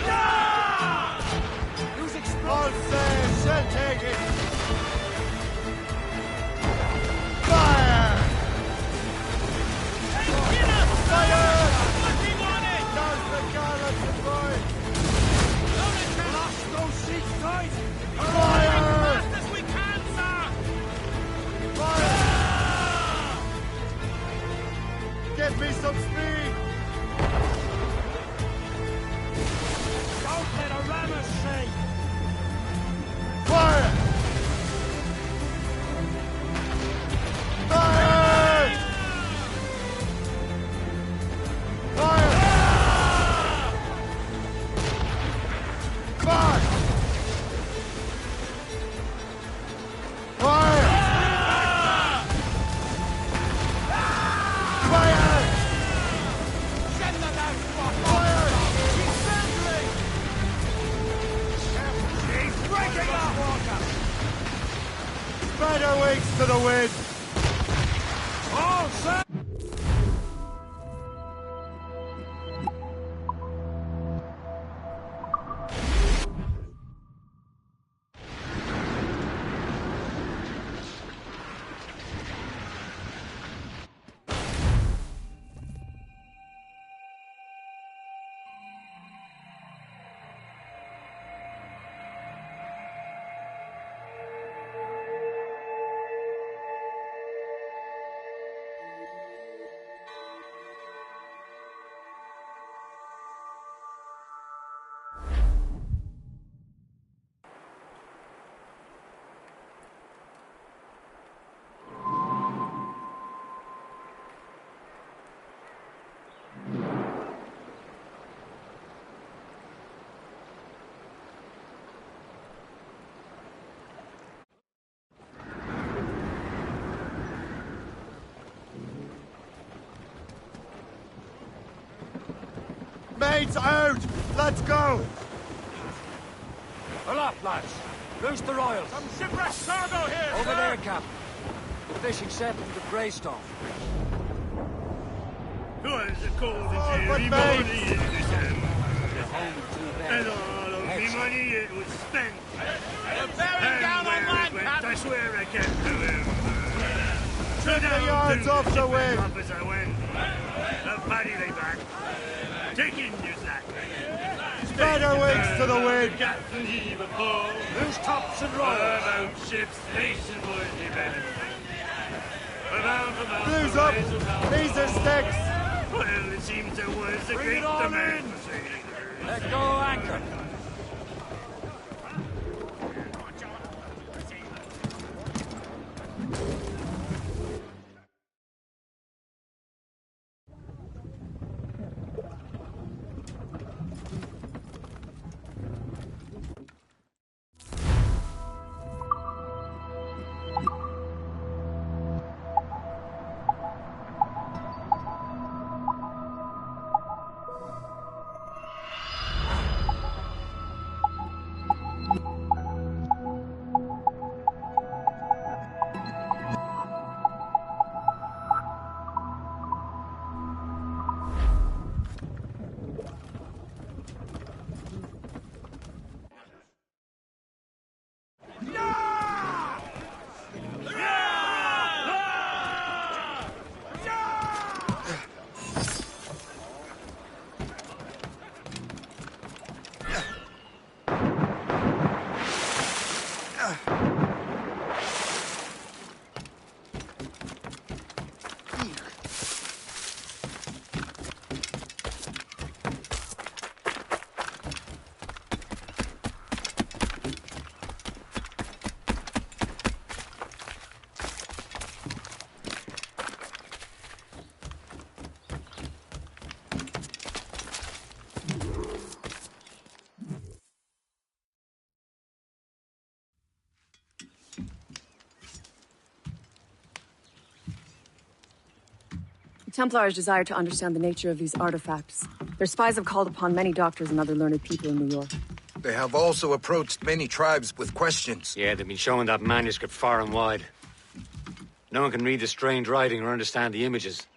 Better wings to the wind! All set! Mates out! Let's go! Aloft, lads. Loose the royals. Some shipwrecked cargo here, Over sir. there, Captain. The fishing set from the Greystone. Twas a cold but and dreary mates! morning in December, Home to them. and all of me money it was spent. We're bearing down on And where land, it went, Captain. I swear I can't remember. Trim the yards off the wind! Up as I went, a paddy lay back, taking your slack. Better wings to the wind! Captain heave a pole. Loose tops and royals. About ships, nation boys be better. Blues up! These are sticks! Well, it seems there was a Bring great it on demand in. for sailing. Let go anchor. Templars desire to understand the nature of these artifacts. Their spies have called upon many doctors and other learned people in New York. They have also approached many tribes with questions. Yeah, they've been showing that manuscript far and wide. No one can read the strange writing or understand the images.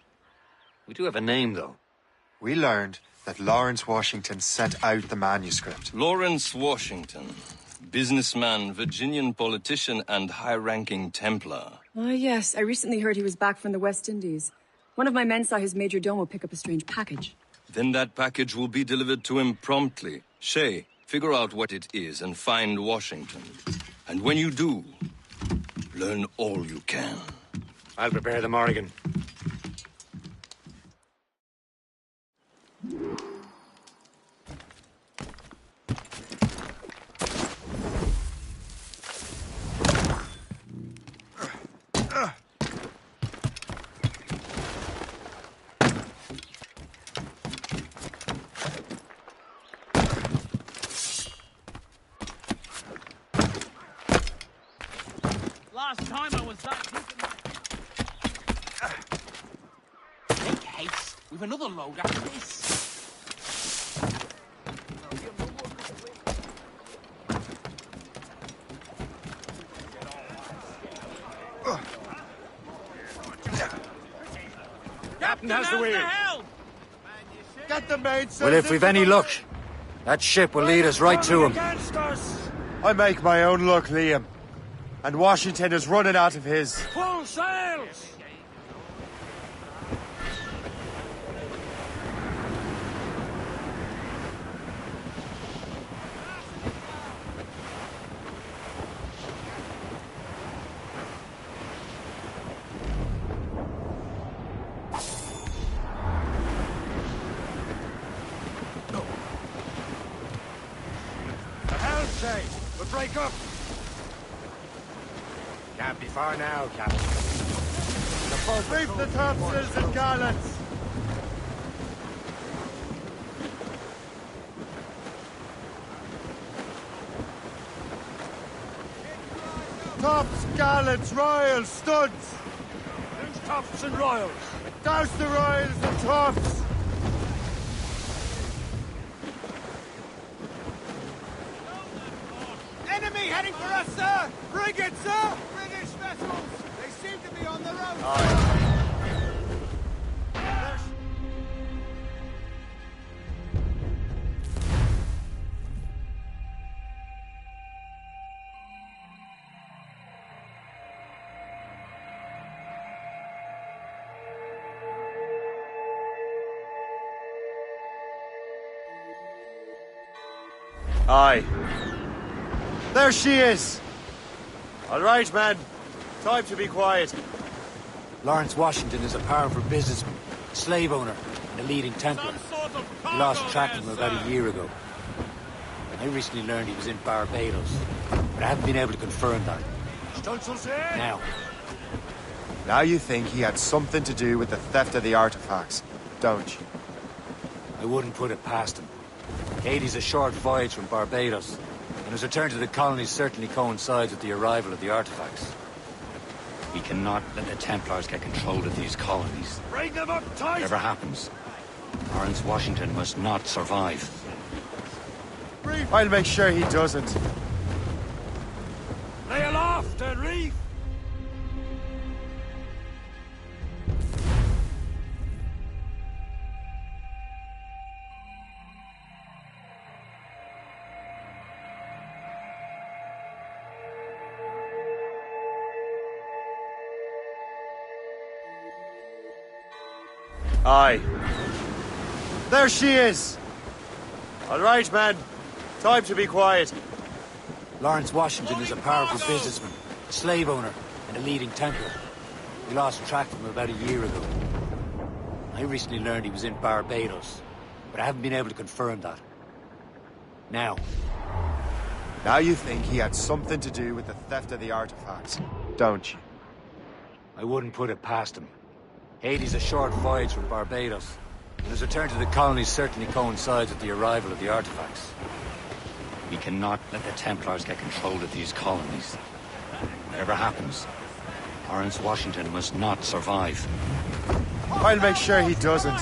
We do have a name, though. We learned that Lawrence Washington sent out the manuscript. Lawrence Washington. Businessman, Virginian politician, and high-ranking Templar. Ah, yes. I recently heard he was back from the West Indies. One of my men saw his major domo pick up a strange package. Then that package will be delivered to him promptly. Shay, figure out what it is and find Washington. And when you do, learn all you can. I'll prepare the Morrigan. Last time I was that deep in my... Make haste. We've another load after this. Captain has the wheel. Get the mainsails. Well, if we've any luck, that ship will lead us right to him. I make my own luck, Liam. And Washington is running out of his. Full sails! The helm, Shay! We'll break up! Can't be far now, Captain. Reef the topsails and gallants. Tops, gallants, royals, studs. Loose tops and royals. Douse the royals and tops. Enemy heading for us, sir! Bring it, sir! British vessels! They seem to be on the road. Aye. There she is! All right, man. Time to be quiet. Lawrence Washington is a powerful businessman, a slave owner, and a leading Templar. We lost track of him about a year ago. I recently learned he was in Barbados, but I haven't been able to confirm that. Now. Now you think he had something to do with the theft of the artifacts, don't you? I wouldn't put it past him. Haiti's a short voyage from Barbados, and his return to the colonies certainly coincides with the arrival of the artifacts. We cannot let the Templars get control of these colonies. Bring them up tight! Whatever happens, Lawrence Washington must not survive. I'll make sure he doesn't. Lay aloft and reef! Aye. There she is! All right, man. Time to be quiet. Lawrence Washington is a powerful businessman, a slave owner, and a leading Templar. We lost track of him about a year ago. I recently learned he was in Barbados, but I haven't been able to confirm that. Now. Now you think he had something to do with the theft of the artifacts, don't you? I wouldn't put it past him. Haiti's a short voyage from Barbados, and his return to the colonies certainly coincides with the arrival of the artifacts. We cannot let the Templars get control of these colonies. Whatever happens, Lawrence Washington must not survive. I'll make sure he doesn't.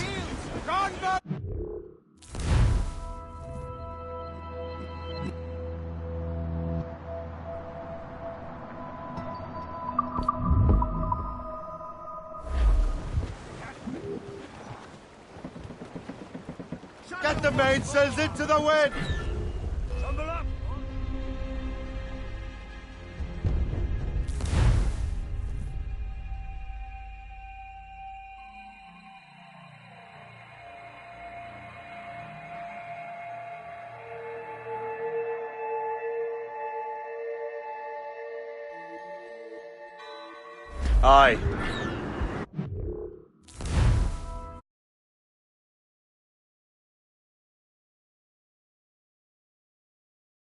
Get the mainsails into the wind! Tumble up! Aye.